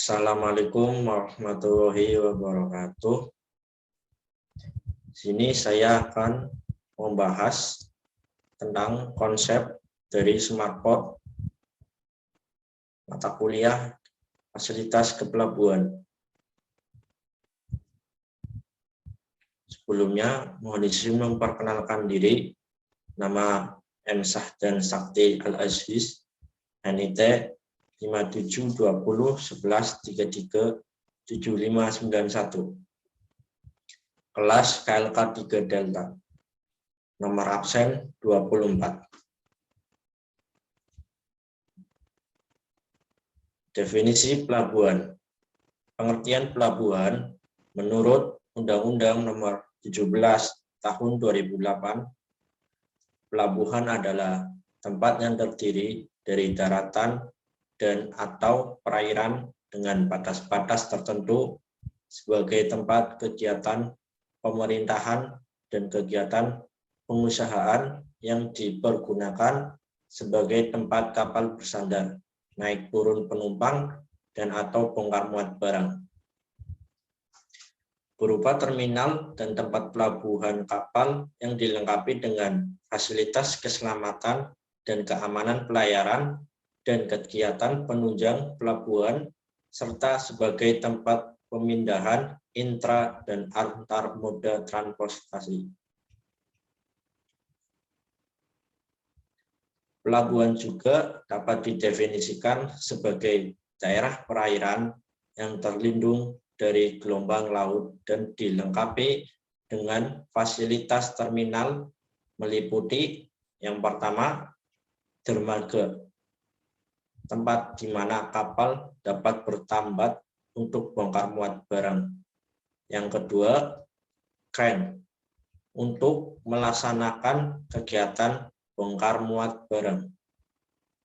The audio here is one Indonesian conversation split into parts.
Assalamualaikum warahmatullahi wabarakatuh. Sini saya akan membahas tentang konsep dari SmartPort, mata kuliah fasilitas kepelabuhan. Sebelumnya, mohon izin memperkenalkan diri. Nama M. Sahdan Sakti Al-Aziz, NIT 572011337591. Kelas KLK 3 Delta. Nomor absen 24. Definisi pelabuhan. Pengertian pelabuhan menurut Undang-Undang Nomor 17 Tahun 2008, pelabuhan adalah tempat yang terdiri dari daratan dan atau perairan dengan batas-batas tertentu sebagai tempat kegiatan pemerintahan dan kegiatan pengusahaan yang dipergunakan sebagai tempat kapal bersandar, naik turun penumpang, dan atau bongkar muat barang. Berupa terminal dan tempat pelabuhan kapal yang dilengkapi dengan fasilitas keselamatan dan keamanan pelayaran dan kegiatan penunjang pelabuhan, serta sebagai tempat pemindahan intra dan antar moda transportasi. Pelabuhan juga dapat didefinisikan sebagai daerah perairan yang terlindung dari gelombang laut dan dilengkapi dengan fasilitas terminal meliputi yang pertama, dermaga, tempat di mana kapal dapat bertambat untuk bongkar muat barang. Yang kedua, crane, untuk melaksanakan kegiatan bongkar muat barang.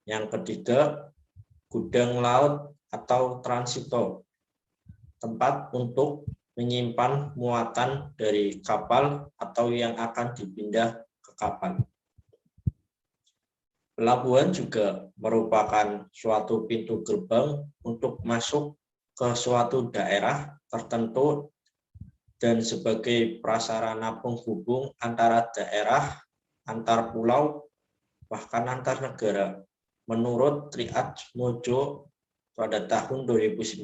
Yang ketiga, gudang laut atau transito, tempat untuk menyimpan muatan dari kapal atau yang akan dipindah ke kapal. Pelabuhan juga merupakan suatu pintu gerbang untuk masuk ke suatu daerah tertentu dan sebagai prasarana penghubung antara daerah, antar pulau, bahkan antar negara, menurut Triatmojo pada tahun 2009.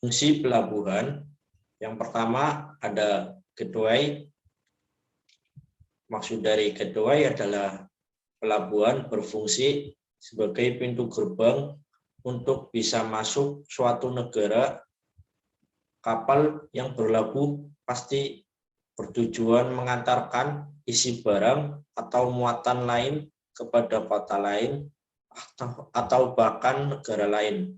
Fungsi pelabuhan, yang pertama ada gateway. Maksud dari gateway adalah pelabuhan berfungsi sebagai pintu gerbang untuk bisa masuk suatu negara. Kapal yang berlabuh pasti bertujuan mengantarkan isi barang atau muatan lain kepada kota lain atau bahkan negara lain.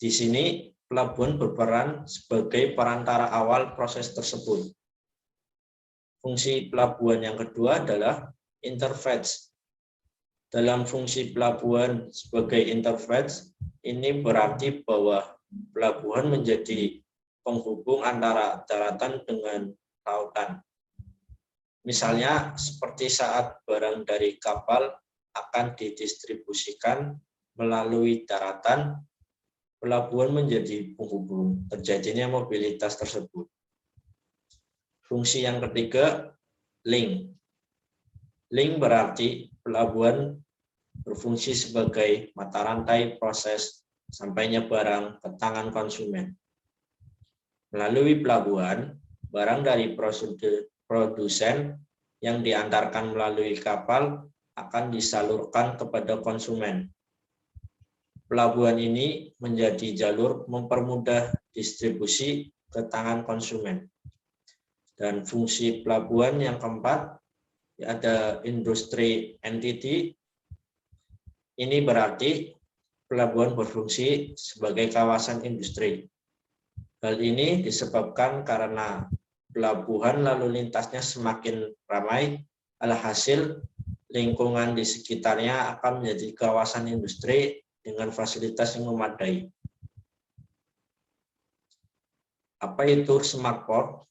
Di sini pelabuhan berperan sebagai perantara awal proses tersebut. Fungsi pelabuhan yang kedua adalah interface. Dalam fungsi pelabuhan sebagai interface, ini berarti bahwa pelabuhan menjadi penghubung antara daratan dengan lautan. Misalnya seperti saat barang dari kapal akan didistribusikan melalui daratan, pelabuhan menjadi penghubung terjadinya mobilitas tersebut. Fungsi yang ketiga, link. Link berarti pelabuhan berfungsi sebagai mata rantai proses sampainya barang ke tangan konsumen. Melalui pelabuhan, barang dari produsen yang diantarkan melalui kapal akan disalurkan kepada konsumen. Pelabuhan ini menjadi jalur mempermudah distribusi ke tangan konsumen. Dan fungsi pelabuhan yang keempat, ada industri entity. Ini berarti pelabuhan berfungsi sebagai kawasan industri. Hal ini disebabkan karena pelabuhan lalu lintasnya semakin ramai, alhasil lingkungan di sekitarnya akan menjadi kawasan industri dengan fasilitas yang memadai. Apa itu SmartPort?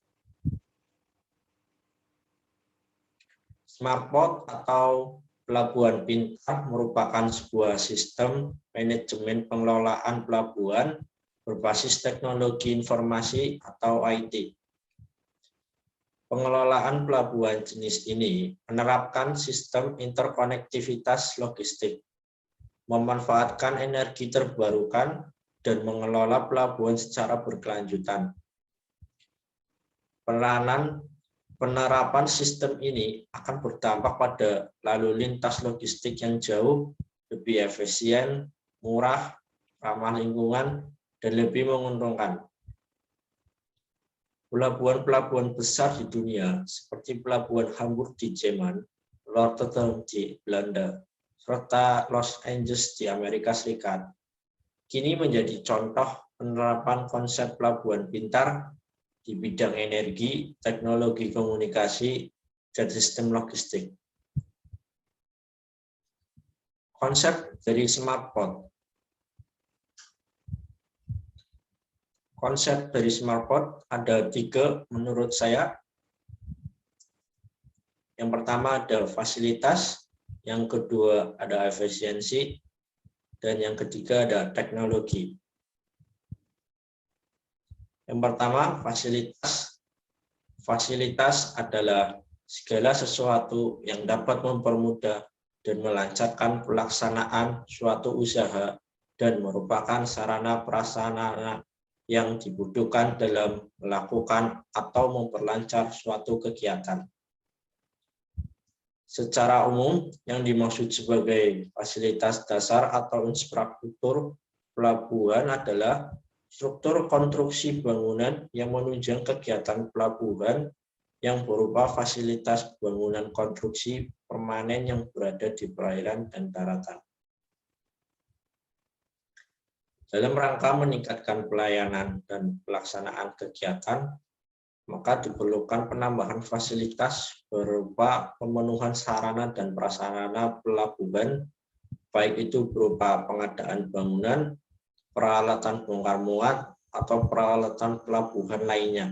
SmartPort atau Pelabuhan pintar merupakan sebuah sistem manajemen pengelolaan pelabuhan berbasis teknologi informasi atau IT. Pengelolaan pelabuhan jenis ini menerapkan sistem interkonektivitas logistik, memanfaatkan energi terbarukan, dan mengelola pelabuhan secara berkelanjutan. Penerapan sistem ini akan berdampak pada lalu lintas logistik yang jauh lebih efisien, murah, ramah lingkungan, dan lebih menguntungkan. Pelabuhan-pelabuhan besar di dunia seperti Pelabuhan Hamburg di Jerman, Rotterdam di Belanda, serta Los Angeles di Amerika Serikat, kini menjadi contoh penerapan konsep pelabuhan pintar di bidang energi, teknologi komunikasi, dan sistem logistik. Konsep dari Smart Port. Konsep dari Smart Port ada 3 menurut saya. Yang pertama ada fasilitas, yang kedua ada efisiensi, dan yang ketiga ada teknologi. Yang pertama, fasilitas. Fasilitas adalah segala sesuatu yang dapat mempermudah dan melancarkan pelaksanaan suatu usaha dan merupakan sarana prasarana yang dibutuhkan dalam melakukan atau memperlancar suatu kegiatan. Secara umum, yang dimaksud sebagai fasilitas dasar atau infrastruktur pelabuhan adalah struktur konstruksi bangunan yang menunjang kegiatan pelabuhan yang berupa fasilitas bangunan konstruksi permanen yang berada di perairan dan daratan. Dalam rangka meningkatkan pelayanan dan pelaksanaan kegiatan, maka diperlukan penambahan fasilitas berupa pemenuhan sarana dan prasarana pelabuhan, baik itu berupa pengadaan bangunan, peralatan bongkar muat, atau peralatan pelabuhan lainnya.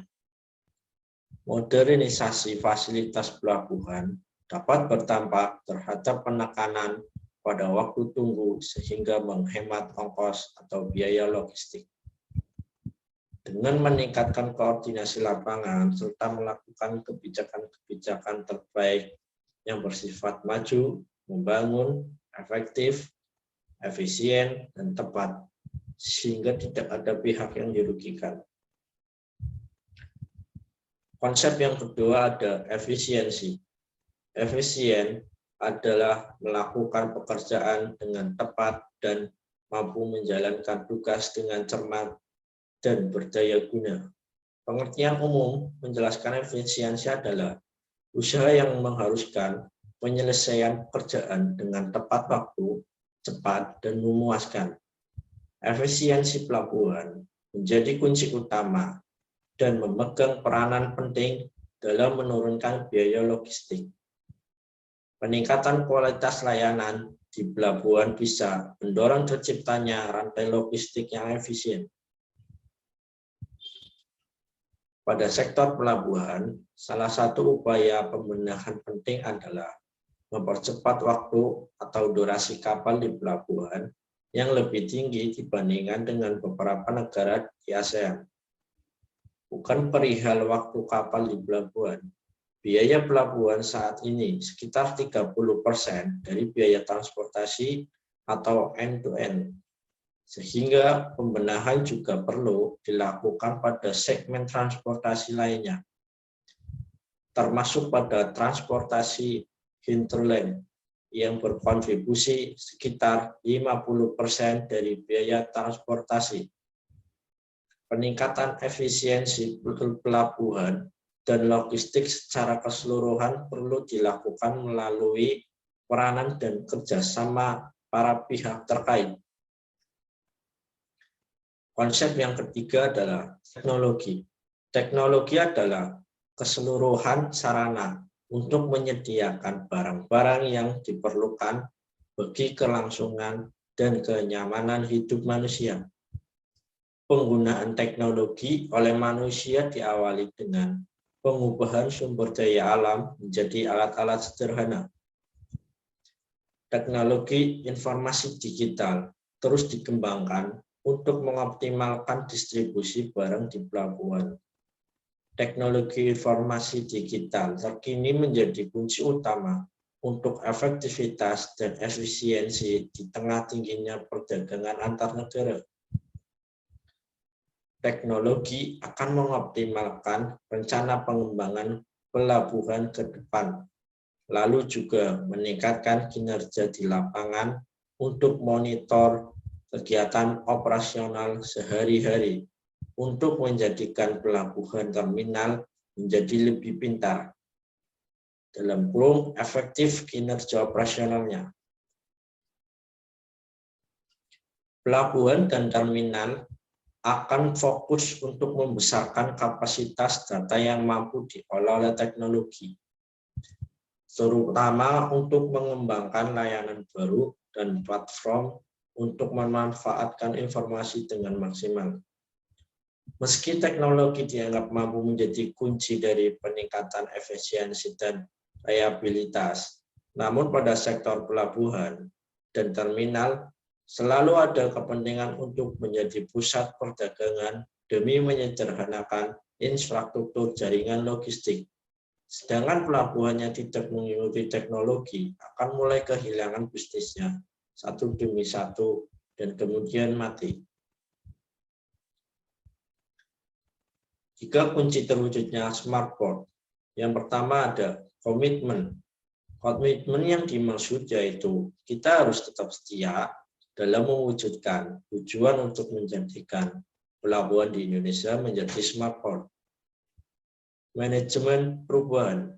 Modernisasi fasilitas pelabuhan dapat berdampak terhadap penekanan pada waktu tunggu sehingga menghemat ongkos atau biaya logistik. Dengan meningkatkan koordinasi lapangan serta melakukan kebijakan-kebijakan terbaik yang bersifat maju, membangun, efektif, efisien, dan tepat, sehingga tidak ada pihak yang dirugikan. Konsep yang kedua ada efisiensi. Efisien adalah melakukan pekerjaan dengan tepat dan mampu menjalankan tugas dengan cermat dan berdaya guna. Pengertian umum menjelaskan efisiensi adalah usaha yang mengharuskan penyelesaian pekerjaan dengan tepat waktu, cepat, dan memuaskan. Efisiensi pelabuhan menjadi kunci utama dan memegang peranan penting dalam menurunkan biaya logistik. Peningkatan kualitas layanan di pelabuhan bisa mendorong terciptanya rantai logistik yang efisien. Pada sektor pelabuhan, salah satu upaya pembenahan penting adalah mempercepat waktu atau durasi kapal di pelabuhan yang lebih tinggi dibandingkan dengan beberapa negara di ASEAN. Bukan perihal waktu kapal di pelabuhan, biaya pelabuhan saat ini sekitar 30% dari biaya transportasi atau end-to-end. Sehingga pembenahan juga perlu dilakukan pada segmen transportasi lainnya, termasuk pada transportasi hinterland yang berkontribusi sekitar 50% dari biaya transportasi. Peningkatan efisiensi pelabuhan dan logistik secara keseluruhan perlu dilakukan melalui peranan dan kerjasama para pihak terkait. Konsep yang ketiga adalah teknologi. Teknologi adalah keseluruhan sarana untuk menyediakan barang-barang yang diperlukan bagi kelangsungan dan kenyamanan hidup manusia. Penggunaan teknologi oleh manusia diawali dengan pengubahan sumber daya alam menjadi alat-alat sederhana. Teknologi informasi digital terus dikembangkan untuk mengoptimalkan distribusi barang di pelabuhan. Teknologi informasi digital terkini menjadi kunci utama untuk efektivitas dan efisiensi di tengah tingginya perdagangan antar negara. Teknologi akan mengoptimalkan rencana pengembangan pelabuhan ke depan, lalu juga meningkatkan kinerja di lapangan untuk monitor kegiatan operasional sehari-hari untuk menjadikan pelabuhan terminal menjadi lebih pintar dalam kurung efektif kinerja operasionalnya. Pelabuhan dan terminal akan fokus untuk membesarkan kapasitas data yang mampu diolah oleh teknologi, terutama untuk mengembangkan layanan baru dan platform untuk memanfaatkan informasi dengan maksimal. Meski teknologi dianggap mampu menjadi kunci dari peningkatan efisiensi dan reliabilitas, namun pada sektor pelabuhan dan terminal selalu ada kepentingan untuk menjadi pusat perdagangan demi menyederhanakan infrastruktur jaringan logistik. Sedangkan pelabuhan yang tidak mengikuti teknologi akan mulai kehilangan bisnisnya satu demi satu dan kemudian mati. Tiga kunci terwujudnya smart port. Yang pertama ada komitmen. Komitmen yang dimaksud yaitu kita harus tetap setia dalam mewujudkan tujuan untuk menjadikan pelabuhan di Indonesia menjadi smart port. Manajemen perubahan,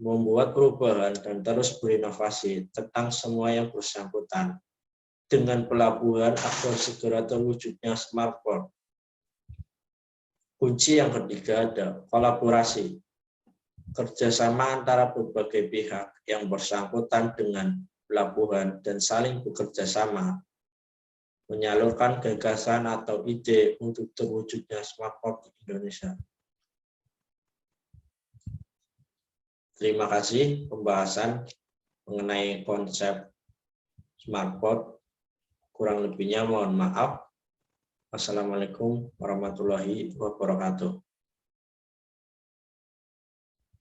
membuat perubahan dan terus berinovasi tentang semua yang bersangkutan dengan pelabuhan agar segera terwujudnya smart port. Kunci yang ketiga ada kolaborasi, kerjasama antara berbagai pihak yang bersangkutan dengan pelabuhan dan saling bekerja sama, menyalurkan gagasan atau ide untuk terwujudnya smart port di Indonesia. Terima kasih pembahasan mengenai konsep smart port. Kurang lebihnya mohon maaf. Wassalamualaikum warahmatullahi wabarakatuh.